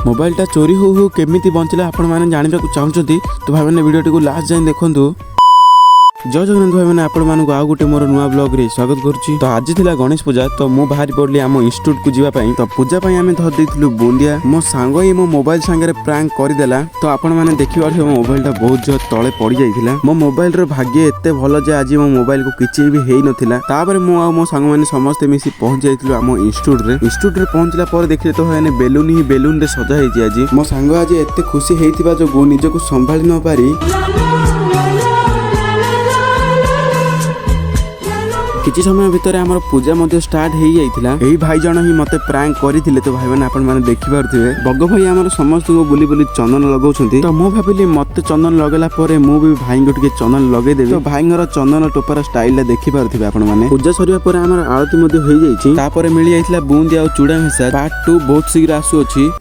मोबाइलटा चोरी हो केमिति बंचिला आपण माने जानिबाकु चाहुचंती तो भाई माने वीडियो को लास्ट जाए देखंतु। जय जगन्नाथ भाई मैंने आपण मानक आउ गोटे मोर नुआ ब्लॉग रे स्वागत करुच्ची। तो आज थिला गणेश पूजा तो मु बाहरी पड़ली आम इंस्टीट्यूट को जीवाई। तो पूजा आम धर देइथिलु बुंदिया मो सांग ही मो मोबाइल सांगे प्रांक करदेला। तो आपण माने देखि पारे मो मोबाइल टा बहुत जो तले पड़ जाइथिला। मो मोबाइल रो भाग्य एते भलो जे आज मो मोबाइल को किछि भी हेई नथिला। तापर मु आ मो सांग माने समस्त मिसी पहुंच जाइथिलु आम इंस्टीट्यूट रे पहुंचला पर देखिले तो हैने बेलून ही बेलून रे सजा हेछि। आज मो सांग आज एते खुशी हेइथिबा जो निजको संभाली न पारी किछि समय भितर आमर पूजा मध्य स्टार्ट हो जाइथिला। एही भाई जण ही मते प्रैंक करिथिले। तो भाई माने आपण माने देखि पारथिबे बग भाई आमर समस्त को बुली बुली चंदन लगाउछंती। तो मो भाबिली मते चंदन लगेला परे मु भी भाई को टिके चंदन लगे देबी। तो भाईंगर चंदन टोपर स्टाइल ला देखि पारथिबे आपण माने। पूजा सरिया परे आमर आरती मध्य हो जाइछि। तापरे मिली जाइथिला बूंदी आ चूड़ा मिसा पार्ट 2 बहुत शीघ्र आसु अछि।